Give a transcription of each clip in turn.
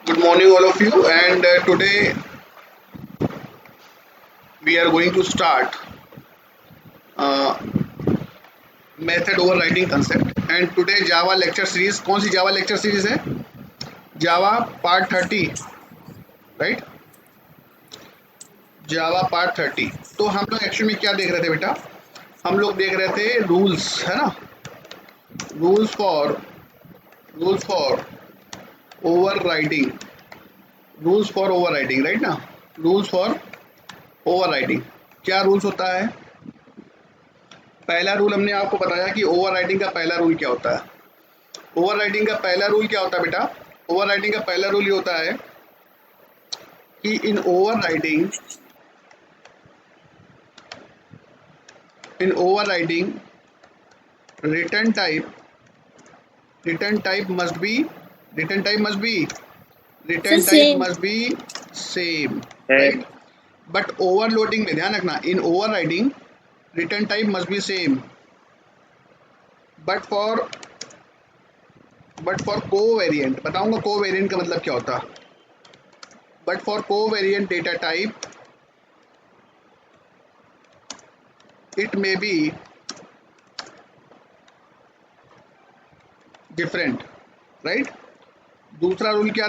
Good morning, all of you. And today we are going to start uh, method overriding concept. And today Java lecture series. कौन सी Java lecture series है? Java part 30, right? Java part 30. तो हम लोग actually में क्या देख रहे थे बेटा? हम लोग देख रहे थे रूल्स, है ना? Rules for overriding, rules for overriding, right ना? Rules for overriding. क्या रूल्स होता है? पहला रूल हमने आपको बताया कि ओवरराइडिंग का पहला रूल क्या होता है. ओवरराइडिंग का पहला रूल क्या होता है बेटा? ओवरराइडिंग का पहला रूल ये होता है कि in overriding return type must be same, right? But overloading में ध्यान रखना, in overriding return type must be same, but for covariant. बताऊंगा कोवेरिएंट का मतलब क्या होता है. But for covariant data type it may be different, right? दूसरा रूल क्या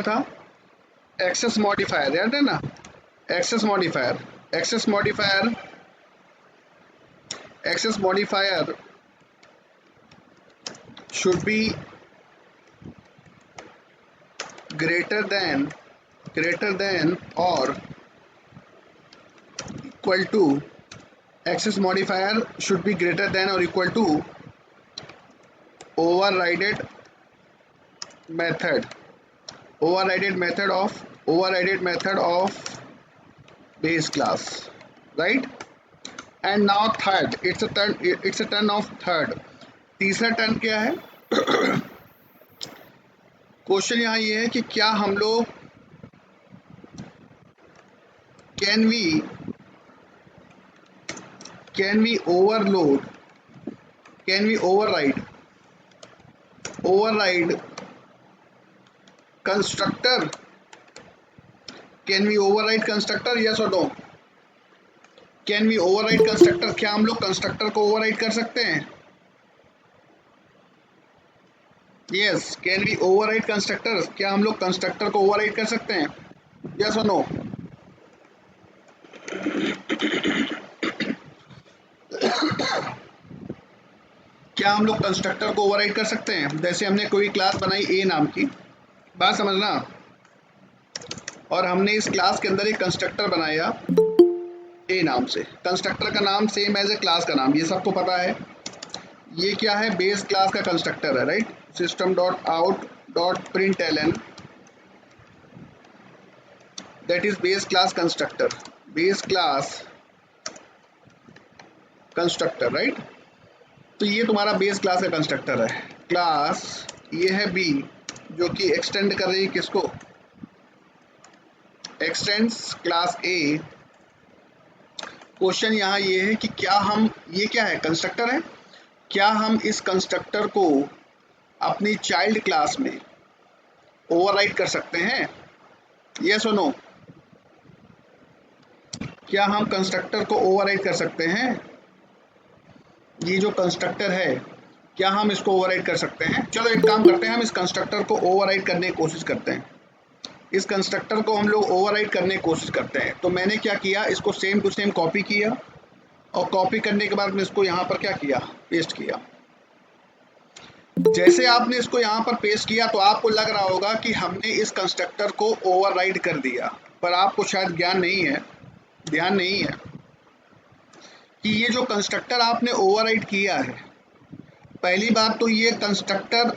था? एक्सेस मॉडिफायर, याद है ना? Access modifier should be greater than or equal to, access modifier should be greater than or equal to overrided method of base class, right? And now third, it's a turn of third. तीसरा turn क्या है? Question यहाँ ये है कि क्या हम लोग can we override constructor? Yes और no? Can we override constructor? क्या हम लोग कंस्ट्रक्टर को ओवरराइड कर सकते हैं? Yes, can we override constructor? क्या हम लोग कंस्ट्रक्टर को ओवरराइड कर सकते हैं? यस और नो? क्या हम लोग कंस्ट्रक्टर को ओवरराइड कर सकते हैं? जैसे हमने कोई क्लास बनाई ए नाम की, बात समझना, और हमने इस क्लास के अंदर एक कंस्ट्रक्टर बनाया ए नाम से. कंस्ट्रक्टर का नाम सेम एज ए क्लास का नाम, ये सबको पता है. ये क्या है? बेस क्लास का कंस्ट्रक्टर है, right? System dot out dot println, that is base class constructor, right? तो ये तुम्हारा बेस क्लास का कंस्ट्रक्टर है. क्लास ये है बी, जो कि एक्सटेंड कर रही है किसको? एक्सटेंड्स क्लास ए. क्वेश्चन यहाँ ये है कि क्या हम, ये क्या है? कंस्ट्रक्टर है. क्या हम इस कंस्ट्रक्टर को अपनी चाइल्ड क्लास में ओवरराइड कर सकते हैं? यस और नो? क्या हम कंस्ट्रक्टर को ओवरराइड कर सकते हैं? ये जो कंस्ट्रक्टर है, क्या हम इसको ओवरराइड कर सकते हैं? चलो एक काम करते हैं, हम इस कंस्ट्रक्टर को ओवरराइड करने की कोशिश करते हैं. इस कंस्ट्रक्टर को हम लोग ओवरराइड करने की कोशिश करते हैं. तो मैंने क्या किया, इसको सेम टू सेम कॉपी किया, और कॉपी करने के बाद मैं इसको यहाँ पर क्या किया? पेस्ट किया. जैसे आपने इसको यहाँ पर पेस्ट किया तो आपको लग रहा होगा कि हमने इस कंस्ट्रक्टर को ओवरराइड कर दिया, पर आपको शायद ध्यान नहीं है कि ये जो कंस्ट्रक्टर आपने ओवरराइड किया है, पहली बात तो ये कंस्ट्रक्टर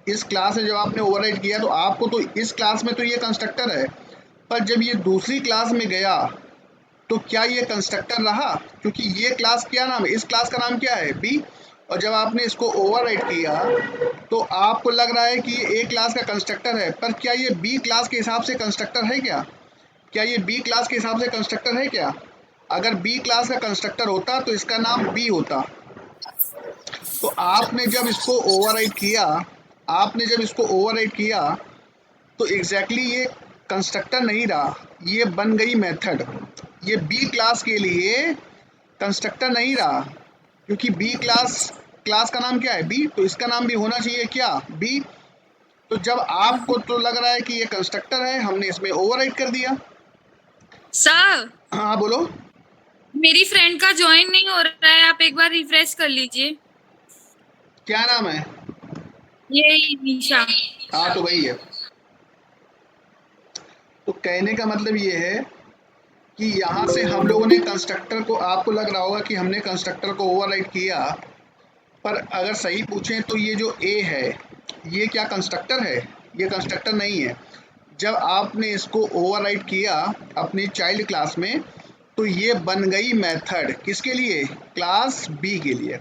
इस क्लास में जब आपने ओवरराइड किया तो आपको तो इस क्लास में तो ये कंस्ट्रक्टर है, पर जब ये दूसरी क्लास में गया तो क्या ये कंस्ट्रक्टर रहा? क्योंकि ये क्लास क्या नाम है? इस क्लास का नाम क्या है? बी. और जब आपने इसको ओवरराइड किया तो आपको लग रहा है कि ये ए क्लास का कंस्ट्रक्टर है, पर क्या ये बी क्लास के हिसाब से कंस्ट्रक्टर है क्या? ये बी क्लास के हिसाब से कंस्ट्रक्टर है क्या? अगर बी क्लास का कंस्ट्रक्टर होता तो इसका नाम बी होता. तो आपने जब इसको ओवरराइड किया आपने जब इसको ओवरराइड किया तो एग्जैक्टली ये कंस्ट्रक्टर नहीं रहा, ये बन गई मेथड। ये बी क्लास के लिए कंस्ट्रक्टर नहीं रहा, क्योंकि बी क्लास क्लास का नाम क्या है, बी, तो इसका नाम भी होना चाहिए क्या, बी। तो जब आपको तो लग रहा है कि ये कंस्ट्रक्टर है, हमने इसमें ओवरराइड कर दिया। सर हाँ बोलो। मेरी फ्रेंड का ज्वाइन नहीं हो रहा है, आप एक बार रिफ्रेश कर लीजिए। क्या नाम है? ये निशा। हाँ तो वही है। तो कहने का मतलब ये है कि यहाँ से हम लोगों ने कंस्ट्रक्टर को, आपको लग रहा होगा कि हमने कंस्ट्रक्टर को ओवरराइड किया, पर अगर सही पूछें तो ये जो ए है, ये क्या कंस्ट्रक्टर है? ये कंस्ट्रक्टर नहीं है। जब आपने इसको ओवरराइड किया अपनी चाइल्ड क्लास में, तो ये बन गई मेथड। किसके लिए? क्लास बी के लिए,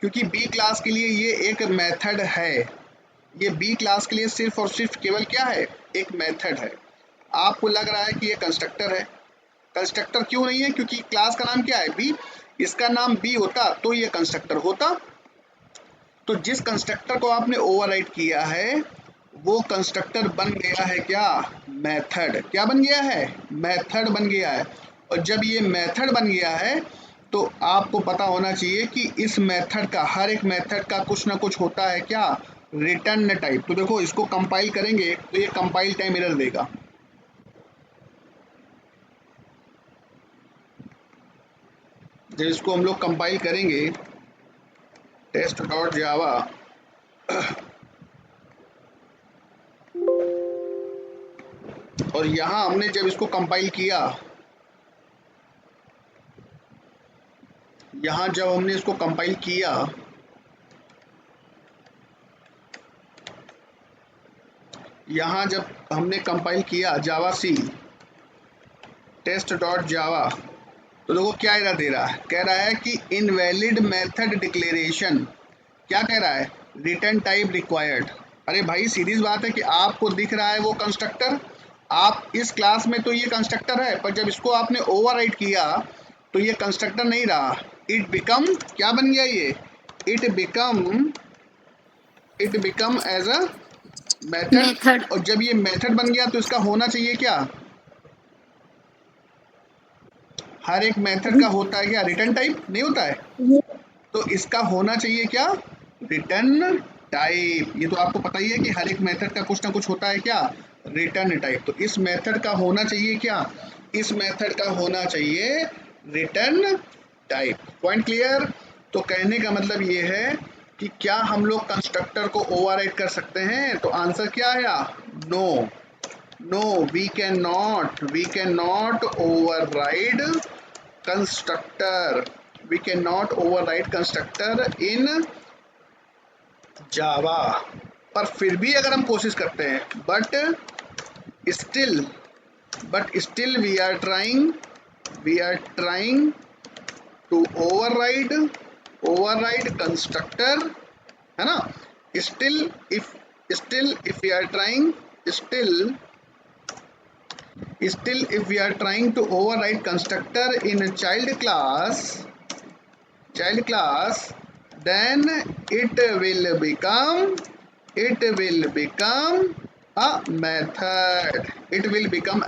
क्योंकि बी क्लास के लिए ये एक मेथड है। ये बी क्लास के लिए सिर्फ और सिर्फ केवल क्या है? एक मेथड है। आपको लग रहा है कि ये कंस्ट्रक्टर है। कंस्ट्रक्टर क्यों नहीं है? क्योंकि क्लास का नाम क्या है? बी। इसका नाम बी होता तो ये कंस्ट्रक्टर होता। तो जिस कंस्ट्रक्टर को आपने ओवरराइड किया है वो कंस्ट्रक्टर बन गया है क्या? मेथड। क्या बन गया है? मेथड बन गया है। और जब ये मेथड बन गया है तो आपको पता होना चाहिए कि इस मेथड का, हर एक मेथड का कुछ ना कुछ होता है क्या? Return type. तो देखो इसको कंपाइल करेंगे तो ये कंपाइल टाइम एरर देगा। जब इसको हम लोग कंपाइल करेंगे टेस्ट डॉट जावा, और यहाँ हमने जब इसको कंपाइल किया, यहाँ जब हमने इसको कंपाइल किया, यहाँ जब हमने कंपाइल किया जावा सी टेस्ट डॉट जावा, तो देखो क्या एरर दे रहा है। कह रहा है कि इनवैलिड मेथड डिक्लेरेशन। क्या कह रहा है? Return type required. अरे भाई सीधी बात है कि आपको दिख रहा है वो कंस्ट्रक्टर, आप इस क्लास में तो ये कंस्ट्रक्टर है, पर जब इसको आपने ओवरराइड किया तो ये कंस्ट्रक्टर नहीं रहा। इट बिकम, क्या बन गया ये? It become as a method. और जब ये मेथड बन गया तो इसका होना चाहिए क्या? हर एक मेथड का होता है क्या? रिटर्न टाइप नहीं होता है? तो इसका होना चाहिए क्या? Return type. ये तो आपको पता ही है कि हर एक मेथड का कुछ ना कुछ होता है क्या? Return type. तो इस मेथड का होना चाहिए क्या? इस मेथड का होना चाहिए रिटर्न टाइप। Point clear? तो कहने का मतलब ये है कि क्या हम लोग कंस्ट्रक्टर को ओवरराइड कर सकते हैं? तो आंसर क्या आया? No. No, we can not override constructor. We cannot override constructor in Java. पर फिर भी अगर हम कोशिश करते हैं, still we are trying to override constructor, है ना? still if we are trying still if we are trying to override constructor in a child class, then it will become a method. It will become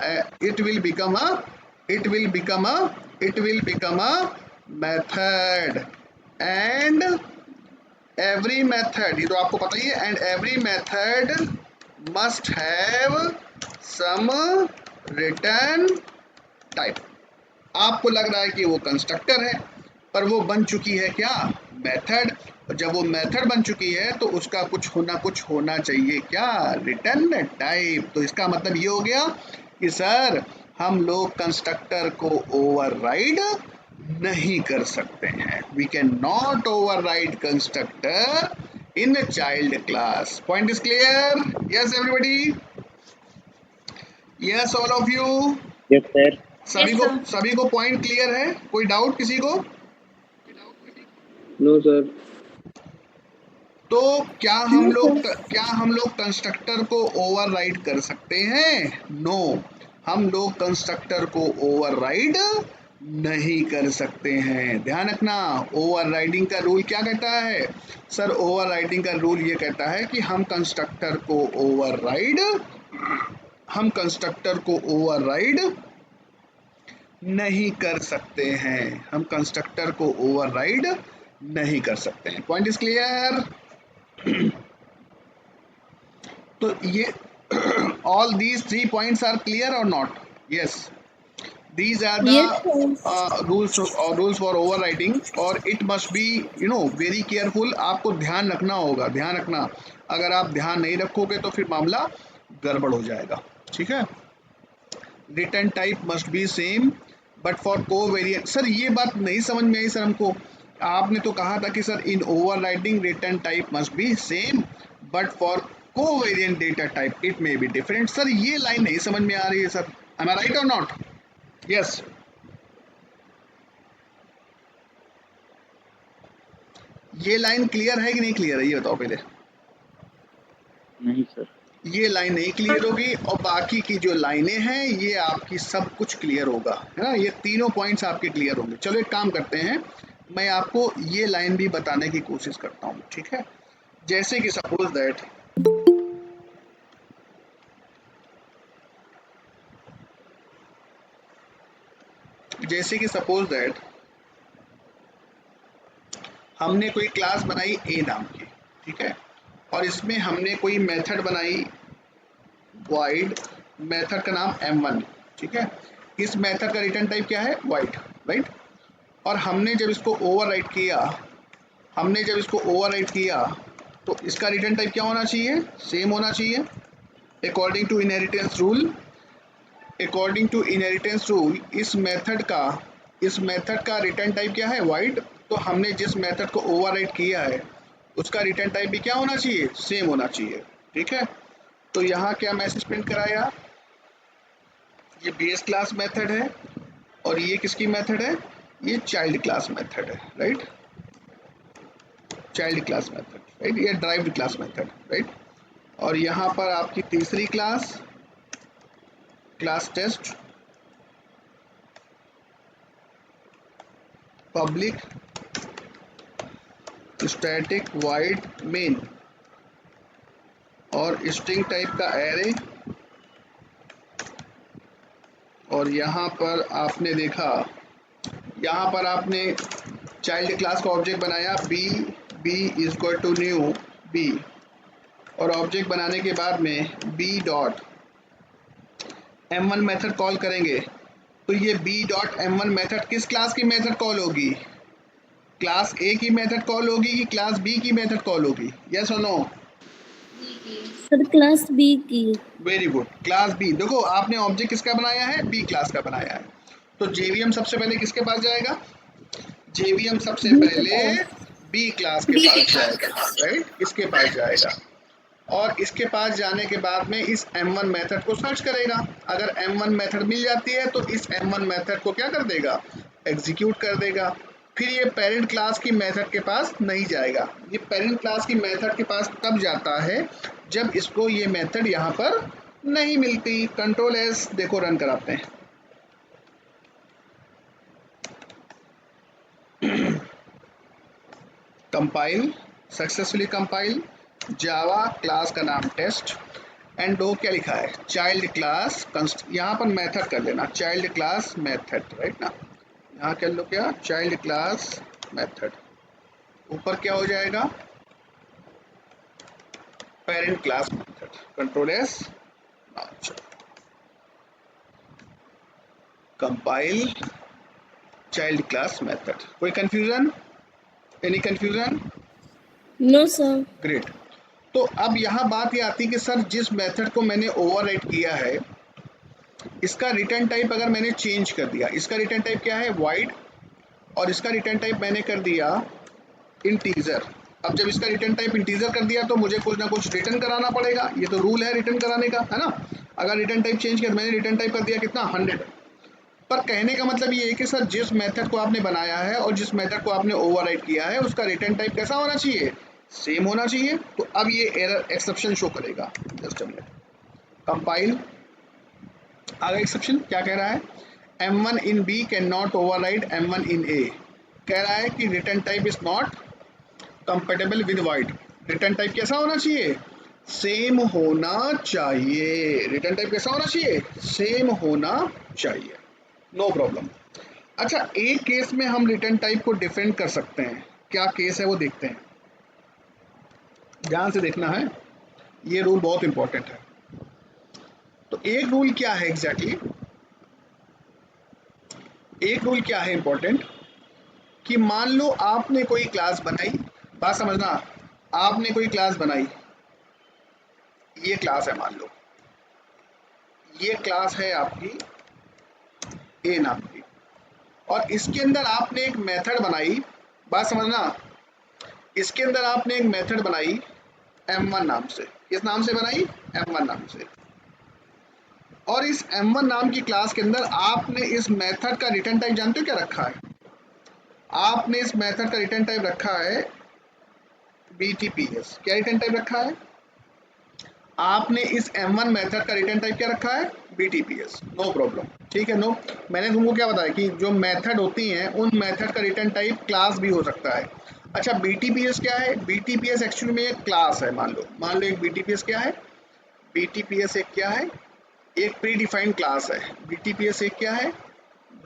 a method. And every method, ये तो आपको पता ही है, and every method must have some return type. आपको लग रहा है कि वो कंस्ट्रक्टर है, पर वो बन चुकी है क्या? मेथड। और जब वो मेथड बन चुकी है तो उसका कुछ होना चाहिए क्या? Return type. तो इसका मतलब ये हो गया कि सर हम लोग कंस्ट्रक्टर को ओवरराइड नहीं कर सकते हैं। We can not override constructor in child class. Point is clear? Yes everybody? Yes all of you? Yes sir. सभी को पॉइंट क्लियर है? कोई डाउट किसी को? No sir. तो क्या हम लोग कंस्ट्रक्टर को ओवरराइड कर सकते हैं? नो, हम लोग कंस्ट्रक्टर को ओवरराइड नहीं कर सकते हैं। ध्यान रखना, ओवरराइडिंग का रूल क्या कहता है सर? ओवरराइडिंग का रूल ये कहता है कि हम कंस्ट्रक्टर को ओवरराइड नहीं कर सकते हैं। हम कंस्ट्रक्टर को ओवरराइड नहीं कर सकते हैं। Point is clear? तो ये all these 3 points are clear or not? Yes, these are the Yes, sir. rules for overriding, और it must be very careful. आपको ध्यान रखना होगा, ध्यान रखना। अगर आप ध्यान नहीं रखोगे तो फिर मामला गड़बड़ हो जाएगा। ठीक है? Return type must be same but for covariant. Sir ये बात नहीं समझ में आई सर हमको। आपने तो कहा था कि sir in overriding return type must be same but for covariant data type it may be different. Sir ये लाइन नहीं समझ में आ रही है सर। एम आई राइट और नॉट? यस। ये लाइन क्लियर है कि नहीं क्लियर है, ये बताओ पहले। नहीं सर। ये लाइन नहीं क्लियर होगी और बाकी की जो लाइनें हैं ये आपकी सब कुछ क्लियर होगा, है ना? ये तीनों पॉइंट्स आपके क्लियर होंगे। चलो एक काम करते हैं, मैं आपको ये लाइन भी बताने की कोशिश करता हूँ। ठीक है? जैसे कि सपोज दैट हमने कोई क्लास बनाई ए नाम की, ठीक है, और इसमें हमने कोई मेथड बनाई void, मेथड का नाम m1, ठीक है। इस मेथड का रिटर्न टाइप क्या है? void, right. और हमने जब इसको ओवरराइट किया तो इसका रिटर्न टाइप क्या होना चाहिए? सेम होना चाहिए। अकॉर्डिंग टू इनहेरिटेंस रूल इस मेथड का रिटर्न टाइप क्या है? void। तो हमने जिस मेथड को ओवरराइट किया है उसका रिटर्न टाइप भी क्या होना चाहिए? सेम होना चाहिए। ठीक है? तो यहाँ क्या मैसेज प्रिंट कराया? ये बेस क्लास मेथड है और ये किसकी मेथड है? ये चाइल्ड क्लास मेथड है, right. Child class method, right. ये ड्राइव्ड क्लास मेथड, राइट। और यहाँ पर आपकी तीसरी class test public static void main और स्ट्रिंग टाइप का एरे। और यहाँ पर आपने देखा, यहाँ पर आपने चाइल्ड क्लास का ऑब्जेक्ट बनाया B is equal to new B, और ऑब्जेक्ट बनाने के बाद में B dot m1 method call करेंगे। तो ये बी डॉट m1 मेथड किस क्लास की मेथड कॉल होगी? क्लास ए की मेथड कॉल होगी कि क्लास बी की मेथड कॉल होगी? यस और नो? सर क्लास बी की। Very good, class B. देखो आपने ऑब्जेक्ट किसका बनाया है? बी क्लास का बनाया है। तो जेवीएम सबसे पहले किसके पास जाएगा? जेवीएम सबसे पहले बी क्लास के पास जाएगा, राइट। इसके पास जाएगा और इसके पास जाने के बाद में इस m1 मेथड को सर्च करेगा। अगर m1 मेथड मिल जाती है तो इस m1 मेथड को क्या कर देगा? एग्जीक्यूट कर देगा। फिर ये पेरेंट क्लास की मेथड के पास नहीं जाएगा। ये पेरेंट क्लास की मेथड के पास कब जाता है? जब इसको ये मेथड यहाँ पर नहीं मिलती। कंट्रोल एस देखो रन कराते हैं। Compile, successfully compile. Java class का नाम टेस्ट एंड दो क्या लिखा है? Child class. यहाँ पर मेथड कर लेना चाइल्ड क्लास मेथड, राइट ना। यहाँ कर लो क्या? Child class method. ऊपर क्या हो जाएगा? Parent class method. Control S, compile child class method. कोई confusion? Any confusion? No sir. Great. तो अब यहाँ बात ये आती है कि सर जिस मेथड को मैंने ओवरराइट किया है इसका रिटर्न टाइप अगर मैंने चेंज कर दिया, इसका रिटर्न टाइप क्या है? void, और इसका रिटर्न टाइप मैंने कर दिया इंटीजर। अब जब इसका रिटर्न टाइप इंटीजर कर दिया तो मुझे कुछ ना कुछ रिटर्न कराना पड़ेगा। ये तो रूल है रिटर्न कराने का, है ना। अगर रिटर्न टाइप चेंज कर, मैंने रिटर्न टाइप कर दिया कितना? 100। पर कहने का मतलब ये है कि सर जिस मेथड को आपने बनाया है और जिस मेथड को आपने ओवरराइट किया है उसका रिटर्न टाइप कैसा होना चाहिए? सेम होना चाहिए। तो अब ये एरर एक्सेप्शन शो करेगा। Just a minute, compile. आगे एक्सेप्शन क्या कह रहा है? M1 in B can not override M1 in A। कह रहा है कि return type is not compatible with wide. Return type कैसा होना चाहिए? सेम होना चाहिए। रिटर्न टाइप कैसा होना चाहिए? सेम होना चाहिए। No problem. अच्छा, एक केस में हम रिटर्न टाइप को डिफरेंट कर सकते हैं। क्या केस है वो देखते हैं, ध्यान से देखना है, ये रूल बहुत इंपॉर्टेंट है। तो एक रूल क्या है एग्जैक्टली एक रूल क्या है इंपॉर्टेंट, कि मान लो आपने कोई क्लास बनाई, बात समझना, आपने कोई क्लास बनाई, ये क्लास है, मान लो ये क्लास है आपकी ए नाम की, और इसके अंदर आपने एक मेथड बनाई, बात समझना, इसके अंदर आपने एक मेथड बनाई M1 नाम से। किस नाम से बनाई? M1 नाम से। और इस M1 नाम की क्लास के अंदर आपने इस मेथड का रिटर्न टाइप जानते हो क्या रखा है? आपने इस मेथड का रिटर्न टाइप रखा है BTPS। क्या रिटर्न टाइप रखा है? आपने इस M1 मेथड का रिटर्न टाइप क्या रखा है? BTPS। नो प्रॉब्लम, ठीक है। नो, मैंने तुमको क्या बताया कि जो मेथड होती हैं उन मेथड का रिटर्न टाइप क्लास भी हो सकता है। अच्छा, BTPS क्या है? BTPS एक्चुअली में एक क्लास है। मान लो एक BTPS क्या है? BTPS एक क्या है? एक प्री डिफाइंड क्लास है। BTPS एक क्या है?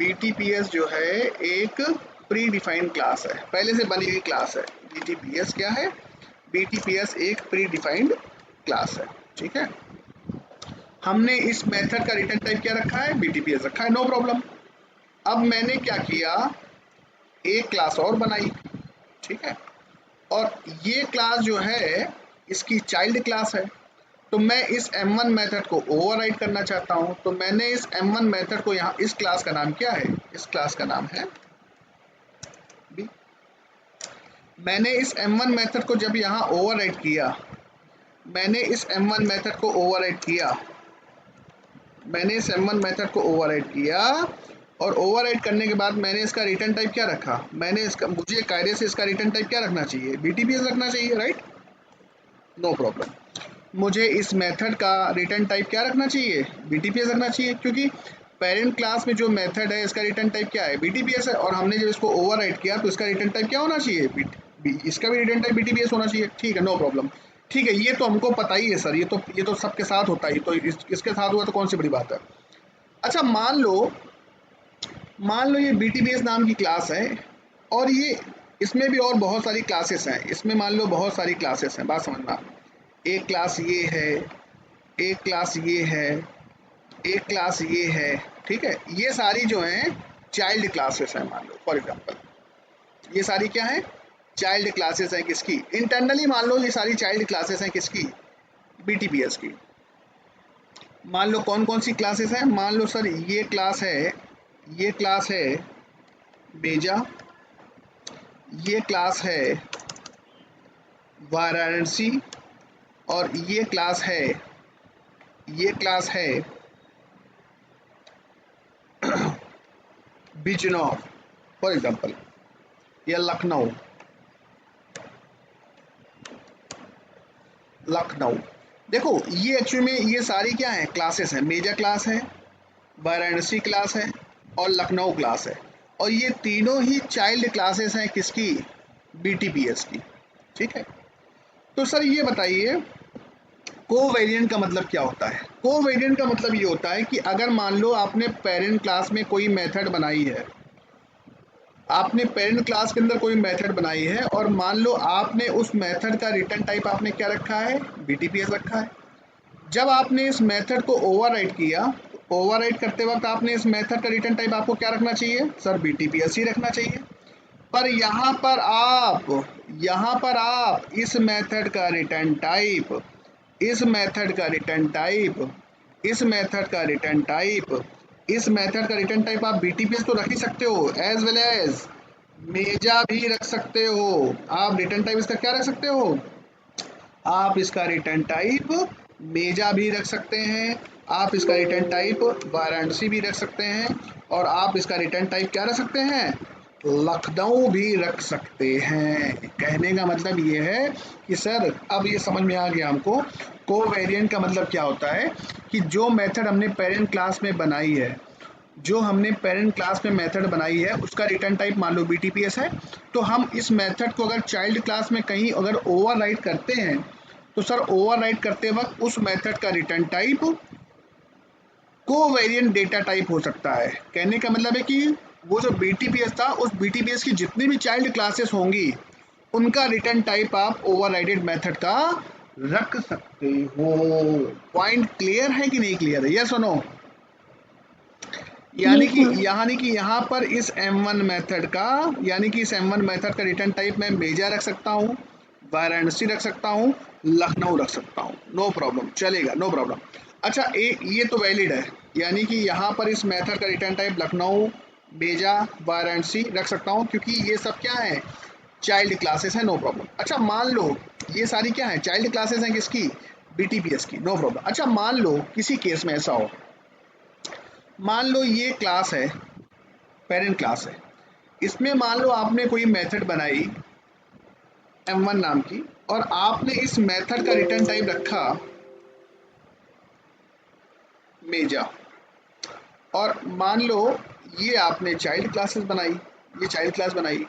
BTPS जो है एक प्री डिफाइंड क्लास है, पहले से बनी हुई क्लास है। BTPS क्या है? BTPS एक प्री डिफाइंड क्लास है, ठीक है। हमने इस मेथड का रिटर्न टाइप क्या रखा है? BTPS रखा है, नो प्रॉब्लम। अब मैंने क्या किया, एक क्लास और बनाई, ठीक है, और ये क्लास जो है इसकी चाइल्ड क्लास है। तो मैं इस M1 मेथड को ओवरराइड करना चाहता हूं, तो मैंने इस M1 मेथड को यहाँ, इस क्लास का नाम क्या है? इस क्लास का नाम है B। मैंने इस M1 मेथड को जब यहाँ ओवरराइड किया, मैंने इस M1 मेथड को ओवरराइड किया, मैंने इस M1 मेथड को ओवरराइड किया, और ओवरराइड करने के बाद मैंने इसका रिटर्न टाइप क्या रखा? मैंने इसका, मुझे कायदे से इसका रिटर्न टाइप क्या रखना चाहिए? BTPS रखना चाहिए, राइट? No problem. मुझे इस मेथड का रिटर्न टाइप क्या रखना चाहिए? BTPS रखना चाहिए, क्योंकि पेरेंट क्लास में जो मेथड है इसका रिटर्न टाइप क्या है? BTPS है। और हमने जब इसको ओवरराइड किया तो इसका रिटर्न टाइप क्या होना चाहिए? इसका भी रिटर्न टाइप BTPS होना चाहिए, ठीक है, नो प्रॉब्लम। ठीक है, ये तो हमको पता ही है सर, ये तो सबके साथ होता है, तो इसके साथ हुआ तो कौन सी बड़ी बात है। अच्छा, मान लो ये BTPS नाम की क्लास है, और ये, इसमें भी और बहुत सारी क्लासेस हैं, इसमें मान लो बहुत सारी क्लासेस हैं, बात समझना। एक क्लास ये है, एक क्लास ये है, एक क्लास ये है, ठीक है। ये सारी जो हैं चाइल्ड क्लासेस हैं, मान लो फॉर एग्जांपल। ये सारी क्या है? चाइल्ड क्लासेस हैं किसकी? इंटरनली मान लो ये सारी चाइल्ड क्लासेस हैं किसकी? BTPS की। मान लो कौन कौन सी क्लासेस हैं? मान लो सर ये क्लास है बेजा, ये क्लास है वाराणसी, और ये क्लास है बिजनौर फॉर एग्जांपल, या लखनऊ। देखो ये एक्चुअली में ये सारी क्या है? क्लासेस हैं। मेजा क्लास है, वाराणसी क्लास है, और लखनऊ क्लास है, और ये तीनों ही चाइल्ड क्लासेस हैं किसकी? BTPS की, ठीक है। तो सर ये बताइए, कोवेरिएंट का मतलब क्या होता है? कोवेरिएंट का मतलब ये होता है कि अगर मान लो आपने पेरेंट क्लास में कोई मेथड बनाई है, आपने पेरेंट क्लास के अंदर कोई मेथड बनाई है, और मान लो आपने उस मेथड का रिटर्न टाइप आपने क्या रखा है? BTPS रखा है। जब आपने इस मेथड को ओवरराइड किया, ओवरराइड करते वक्त आपने इस मेथड का रिटर्न टाइप आपको क्या रखना चाहिए? सर BTPS ही रखना चाहिए। पर यहाँ पर आप इस मेथड का रिटर्न टाइप, इस मेथड का रिटर्न टाइप, इस मेथड का रिटर्न टाइप, इस मेथड का रिटर्न टाइप आप BTPS तो रख ही सकते हो, एज वेल एज मेजा भी रख सकते हो। आप रिटर्न टाइप इसका क्या रख सकते हो? आप इसका रिटर्न टाइप मेजा भी रख सकते हैं, आप इसका रिटर्न टाइप वाराणसी भी रख सकते हैं, और आप इसका रिटर्न टाइप क्या रख सकते हैं? लखनऊ भी रख सकते हैं। कहने का मतलब ये है कि सर अब ये समझ में आ गया हमको, कोवेरिएंट का मतलब क्या होता है, कि जो मेथड हमने पेरेंट क्लास में बनाई है जो हमने पेरेंट क्लास में मेथड बनाई है उसका रिटर्न टाइप मान लो BTPS है, तो हम इस मेथड को अगर चाइल्ड क्लास में कहीं अगर ओवरराइट करते हैं तो सर ओवरराइट करते वक्त उस मेथड का return type covariant data type हो सकता है। कहने का मतलब है कि वो जो BTPS था उस BTPS की जितनी भी चाइल्ड क्लासेस होंगी उनका रिटर्न टाइप आप ओवरराइडेड मेथड का रख सकते हो। पॉइंट क्लियर है कि नहीं क्लियर है? यस और नो? यानी Yes, कि sir. यहाँ पर इस M1 मेथड का रिटर्न टाइप मैं मेजा रख सकता हूँ, वाराणसी रख सकता हूँ, लखनऊ रख सकता हूँ, नो प्रॉब्लम, चलेगा, नो प्रॉब्लम। अच्छा ये तो वैलिड है, यानी कि यहाँ पर इस मेथड का रिटर्न टाइप लखनऊ, मेजा, वाराणसी रख सकता हूँ क्योंकि ये सब क्या है, चाइल्ड क्लासेस है, नो प्रॉब्लम। अच्छा मान लो ये सारी क्या है, चाइल्ड क्लासेस हैं, किसकी? BTPS की, नो प्रॉब्लम। अच्छा मान लो किसी केस में ऐसा हो, मान लो ये क्लास है, पेरेंट क्लास है, इसमें मान लो आपने कोई मेथड बनाई M1 नाम की और आपने इस मेथड का रिटर्न टाइप रखा मेजा, और मान लो ये आपने चाइल्ड क्लासेस बनाई, ये चाइल्ड क्लास बनाई,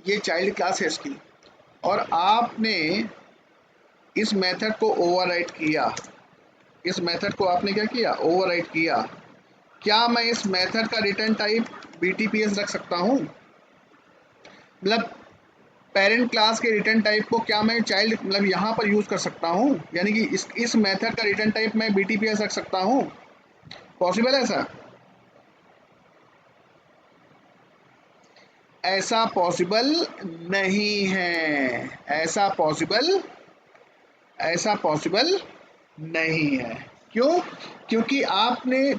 ये चाइल्ड क्लास है इसकी, और आपने इस मेथड को ओवरराइट किया, इस मेथड को आपने क्या किया, ओवरराइट किया। क्या मैं इस मेथड का रिटर्न टाइप BTPS रख सकता हूँ? मतलब पेरेंट क्लास के रिटर्न टाइप को क्या मैं चाइल्ड मतलब यहाँ पर यूज कर सकता हूँ, यानी कि इस मेथड का रिटर्न टाइप मैं BTPS रख सकता हूँ? पॉसिबल है ऐसा? ऐसा पॉसिबल नहीं है, ऐसा पॉसिबल नहीं है। क्यों? क्योंकि आपने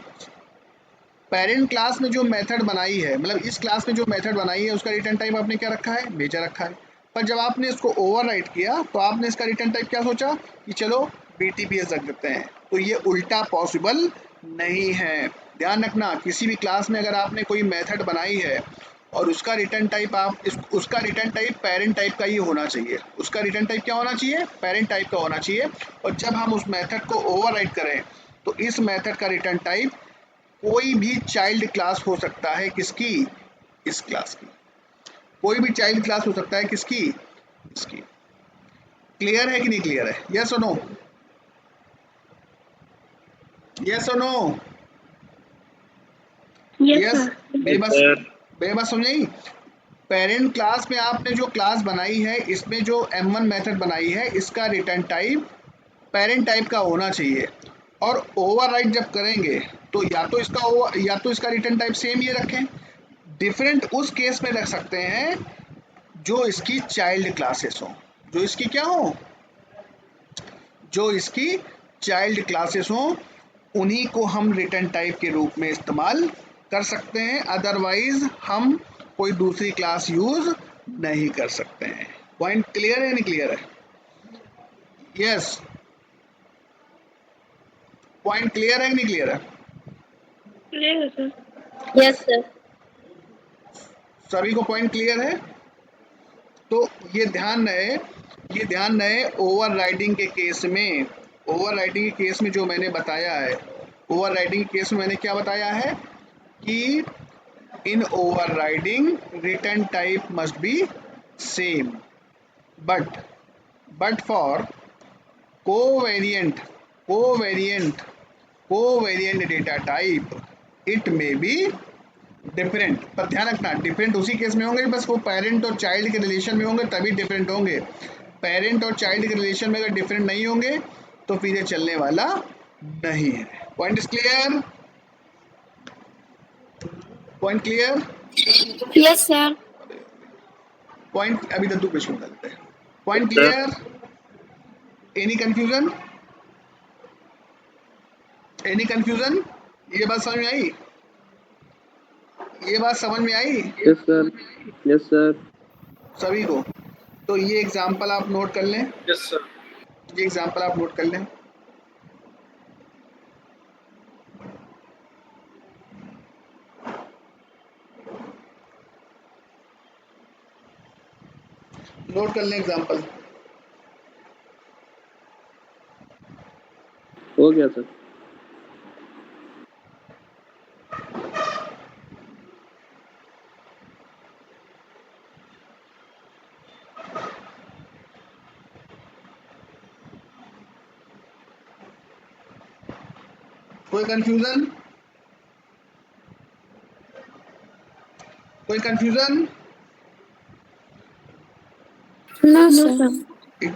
पेरेंट क्लास में जो मेथड बनाई है, मतलब इस क्लास में जो मेथड बनाई है उसका रिटर्न टाइप आपने क्या रखा है, मेजर रखा है। पर जब आपने इसको ओवरराइट किया तो आपने इसका रिटर्न टाइप क्या सोचा कि चलो BTPS रख देते हैं, तो ये उल्टा पॉसिबल नहीं है। ध्यान रखना, किसी भी क्लास में अगर आपने कोई मेथड बनाई है और उसका रिटर्न टाइप उसका रिटर्न टाइप पेरेंट टाइप का ही होना चाहिए, उसका रिटर्न टाइप क्या होना चाहिए, पेरेंट टाइप का होना चाहिए। और जब हम उस मेथड को ओवरराइट करें तो इस मेथड का रिटर्न टाइप कोई भी चाइल्ड क्लास हो सकता है, किसकी, इस क्लास की, कोई भी चाइल्ड क्लास हो सकता है, किसकी, इसकी। क्लियर है कि नहीं क्लियर है? यस और नो? यस और नो? Yes, yes? sir. मेरी बात सर मेरी बात समझ आई? पेरेंट क्लास में आपने जो क्लास बनाई है, इसमें जो M1 मेथड बनाई है, इसका रिटर्न टाइप पेरेंट टाइप का होना चाहिए। और ओवरराइट जब करेंगे तो या तो इसका रिटर्न टाइप सेम ये रखें, डिफरेंट उस केस में रख सकते हैं जो इसकी चाइल्ड क्लासेस हो, जो इसकी क्या हो, जो इसकी चाइल्ड क्लासेस हो, उन्हीं को हम रिटर्न टाइप के रूप में इस्तेमाल कर सकते हैं। अदरवाइज हम कोई दूसरी क्लास यूज नहीं कर सकते हैं। पॉइंट क्लियर है नहीं क्लियर है? यस, पॉइंट क्लियर है नहीं क्लियर है? Clear, sir. Yes, sir. सभी को पॉइंट क्लियर है? तो ये ध्यान रहे ओवरराइडिंग के केस में, ओवरराइडिंग के केस में जो मैंने बताया है, ओवरराइडिंग के केस में मैंने क्या बताया है कि in overriding return type must be same, but for covariant covariant covariant data type it may be different. पर ध्यान रखना, डिफरेंट उसी केस में होंगे बस वो पेरेंट और चाइल्ड के रिलेशन में होंगे तभी डिफरेंट होंगे। पेरेंट और चाइल्ड के रिलेशन में अगर डिफरेंट नहीं होंगे तो फिर ये चलने वाला नहीं है। Point is clear? Point clear? Yes, sir. Point अभी तक पे शुरू करते हैं। Point sir clear? Any confusion? Any confusion? ये बात समझ में आई? ये बात समझ में आई यस सर यस सर सभी को? तो ये एग्जांपल आप नोट कर लें, यस सर ये एग्जांपल आप नोट कर लें। नोट कर लें एग्जांपल। हो गया सर। कोई कंफ्यूजन? कोई कंफ्यूजन? No, sir.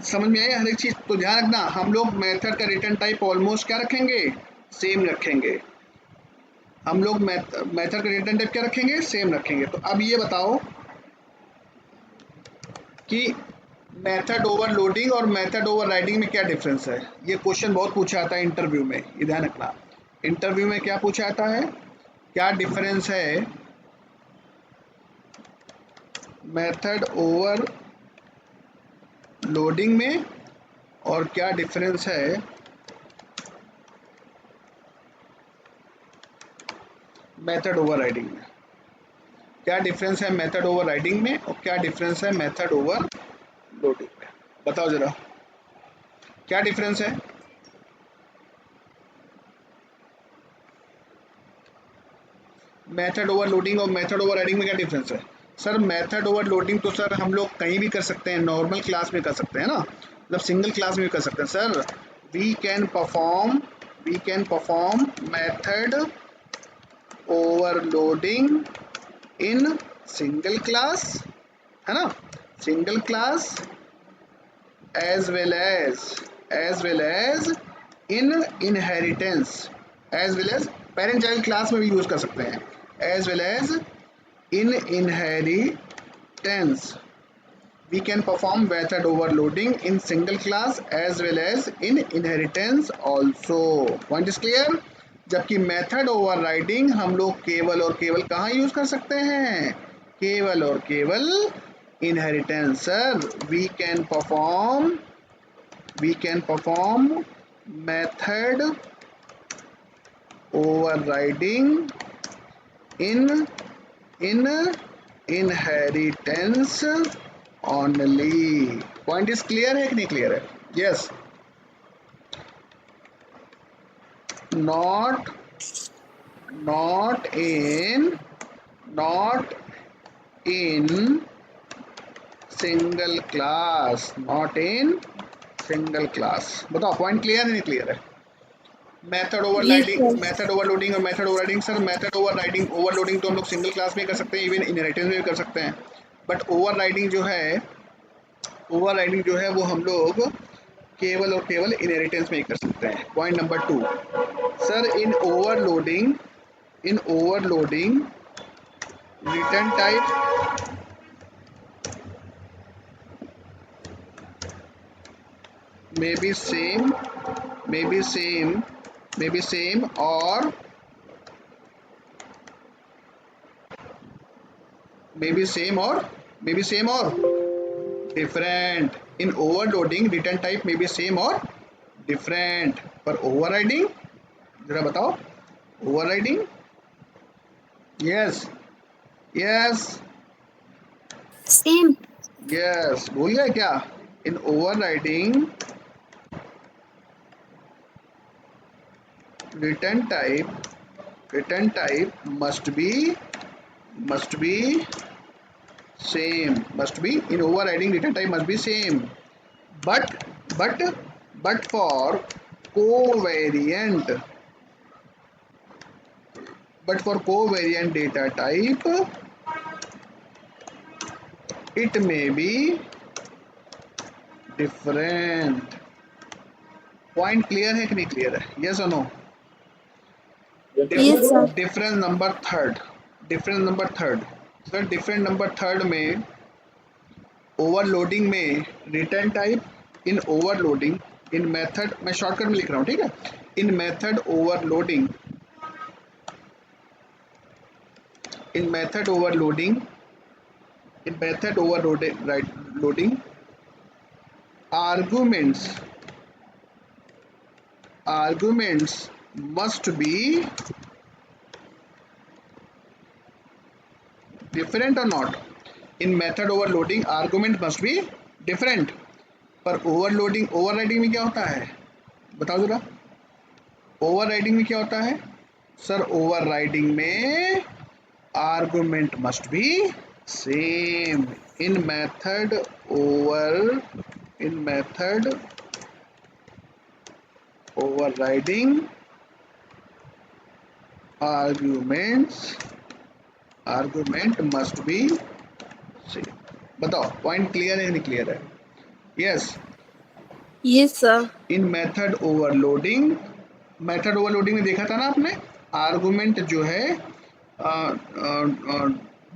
समझ में आया हर एक चीज? तो ध्यान रखना, हम लोग मेथड का रिटर्न टाइप ऑलमोस्ट क्या रखेंगे, सेम रखेंगे। हम लोग मेथड का रिटर्न टाइप क्या रखेंगे, सेम रखेंगे। तो अब ये बताओ कि मेथड ओवरलोडिंग और मेथड ओवरराइडिंग में क्या डिफरेंस है। ये क्वेश्चन बहुत पूछा जाता है इंटरव्यू में, ये ध्यान रखना। इंटरव्यू में क्या पूछा जाता है, क्या डिफरेंस है मेथड ओवरलोडिंग में और क्या डिफरेंस है मेथड ओवरराइडिंग में। क्या डिफरेंस है मेथड ओवरराइडिंग में और क्या डिफरेंस है मेथड ओवरलोडिंग में, बताओ जरा क्या डिफरेंस है। मेथड ओवरलोडिंग और मेथड ओवरराइडिंग में क्या डिफरेंस है? सर मेथड ओवरलोडिंग तो सर हम लोग कहीं भी कर सकते हैं, नॉर्मल क्लास में कर सकते हैं ना, मतलब सिंगल क्लास में भी कर सकते हैं। Sir we can perform method overloading in single class, है ना, single class as well as in inheritance, as well as parent child class में भी यूज कर सकते हैं, as well as in inheritance we can perform method overloading in single class as well as in inheritance also. Point is clear? जबकि method overriding हम लोग केवल और केवल कहाँ यूज कर सकते हैं, केवल और केवल inheritance. Sir we can perform method overriding in inheritance only. Point is clear है कि नहीं clear है? Yes. Not in single class, not in single class. बताओ पॉइंट क्लियर है नहीं क्लियर है? मेथड ओवरराइडिंग और method overriding. Sir method overloading तो हम लोग सिंगल क्लास में कर सकते हैं, इवन इनहेरिटेंस में भी कर सकते हैं, बट ओवरराइडिंग जो है वो हम लोग केवल और केवल इनहेरिटेंस में ही कर सकते हैं। Point number 2, sir in overloading return type may be same or different. In overloading return type may be same or different, पर overriding जरा बताओ, overriding yes Same. भूल गए क्या? in overriding return type must be same, in overriding return type must be same, but for covariant data type it may be different. Point clear है कि नहीं clear है? यस और no? Yes, sir. Difference number third sir different number third में overloading में return type in overloading in method, मैं shortcut में लिख रहा हूँ ठीक है, in method overloading arguments must be different or not? In method overloading argument must be different, पर ओवरराइडिंग में क्या होता है बताओ जरा? ओवरराइडिंग में क्या होता है? सर ओवरराइडिंग में argument must be same. in method overriding argument must be same. बताओ पॉइंट क्लियर है नहीं क्लियर है? यस। Yes, sir. इन मेथड ओवरलोडिंग में देखा था ना आपने, आर्गुमेंट जो है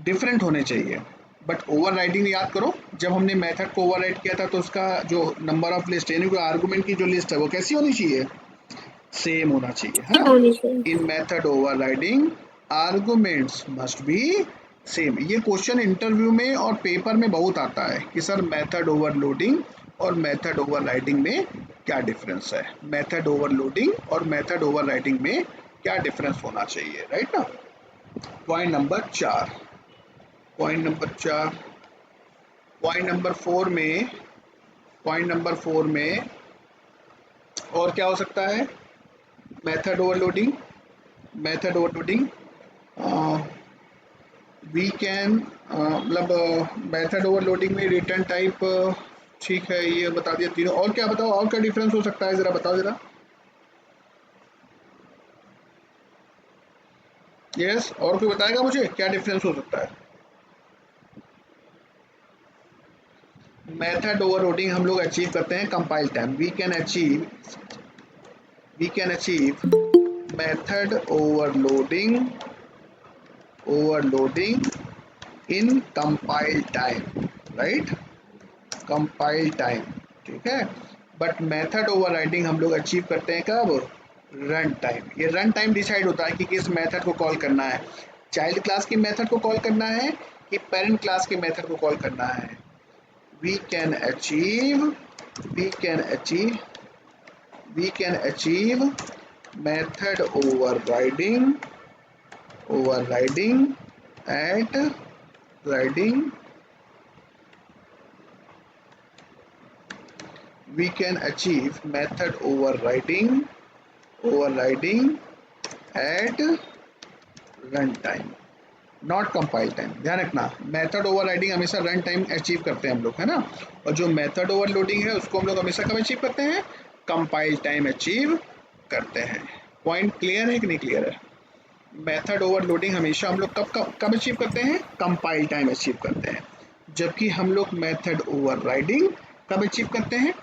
डिफरेंट होने चाहिए, बट ओवरराइडिंग याद करो, जब हमने मेथड को ओवरराइड किया था तो उसका जो नंबर ऑफ लिस्ट यानी कि आर्गुमेंट की जो लिस्ट है वो कैसी होनी चाहिए? सेम होना चाहिए, है ना? होनी चाहिए। In method overriding arguments must be same. ये क्वेश्चन इंटरव्यू में और पेपर में बहुत आता है कि सर मेथड ओवरलोडिंग और मेथड ओवरराइडिंग में क्या डिफरेंस है, मेथड ओवरलोडिंग और मेथड ओवरराइडिंग में क्या डिफरेंस होना चाहिए, राइट ना? Point number 4। पॉइंट नंबर 4 में और क्या हो सकता है? मेथड ओवरलोडिंग वी कैन मतलब मेथड ओवरलोडिंग में रिटर्न टाइप, ठीक है ये बता दिया तीनों। और क्या बताओ, और क्या डिफरेंस हो सकता है, जरा बताओ जरा। यस, और कोई बताएगा मुझे क्या डिफरेंस हो सकता है? मेथड ओवरलोडिंग हम लोग अचीव करते हैं compile time. We can achieve method overloading in compile time, right? Compile time, ठीक है। बट मेथड ओवरराइडिंग हम लोग अचीव करते हैं कब? Run time. ये रन टाइम डिसाइड होता है कि किस मेथड को कॉल करना है, चाइल्ड क्लास की मेथड को कॉल करना है कि पेरेंट क्लास के मेथड को कॉल करना है। We can achieve method overriding at riding we can achieve method overriding at run time not compile time। ध्यान रखना, मेथड ओवरराइडिंग हमेशा रन टाइम अचीव करते हैं हम लोग, है ना? और जो मेथड ओवरलोडिंग है उसको हम लोग हमेशा कब अचीव करते हैं? कंपाइल टाइम अचीव करते हैं। पॉइंट क्लियर है कि नहीं क्लियर है? मेथड ओवरलोडिंग हमेशा हम लोग कब अचीव करते हैं? कंपाइल टाइम अचीव करते हैं, जबकि हम लोग मेथड ओवरराइडिंग कब अचीव करते हैं?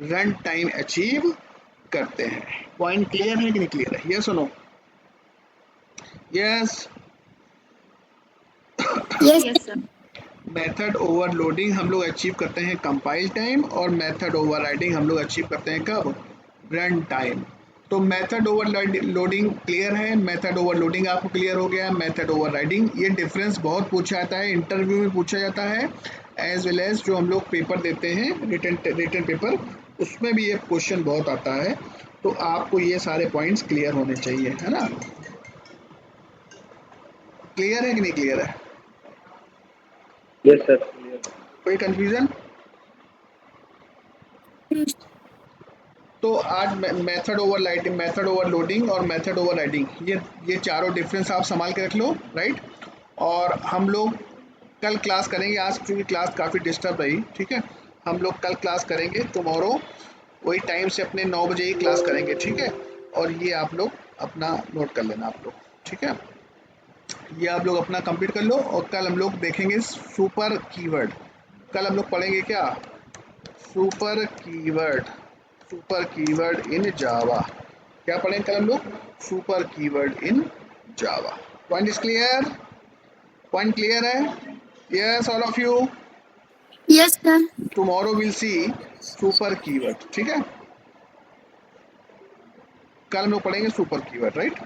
रन टाइम अचीव करते हैं। पॉइंट क्लियर है कि नहीं क्लियर है? यस और no? Yes. Yes, sir. Method overloading हम लोग अचीव करते हैं कंपाइल टाइम, और मेथड ओवरराइडिंग हम लोग अचीव करते हैं कब? Run time. तो मेथड ओवरलोडिंग क्लियर है, मेथड ओवरलोडिंग आपको क्लियर हो गया। मेथड ओवरराइडिंग, ये डिफरेंस बहुत पूछा जाता है, इंटरव्यू में पूछा जाता है, एज वेल एज जो हम लोग पेपर देते हैं रिटन पेपर, उसमें भी ये क्वेश्चन बहुत आता है। तो आपको ये सारे पॉइंट्स क्लियर होने चाहिए, है ना? क्लियर है कि नहीं क्लियर है? Yes, sir. Clear. कोई कंफ्यूजन? तो आज मेथड ओवरलोडिंग और मेथड ओवरराइडिंग, ये चारों डिफरेंस आप संभाल के रख लो, राइट? और हम लोग कल क्लास करेंगे, आज क्योंकि क्लास काफ़ी डिस्टर्ब रही, ठीक है? हम लोग कल क्लास करेंगे, टुमारो वही टाइम से अपने 9 बजे ही क्लास करेंगे, ठीक है? और ये आप लोग अपना नोट कर लेना आप लोग, ठीक है? ये आप लोग अपना कंप्लीट कर लो, और कल हम लोग देखेंगे सुपर कीवर्ड। कल हम लोग पढ़ेंगे क्या? Super keyword in Java. क्या पढ़ेंगे कल हम लोग? Super keyword in Java. Point is clear? Point clear है? Yes all of you? yes, sir. Tomorrow will see super keyword, ठीक है? कल हम लोग पढ़ेंगे सुपर कीवर्ड, राइट?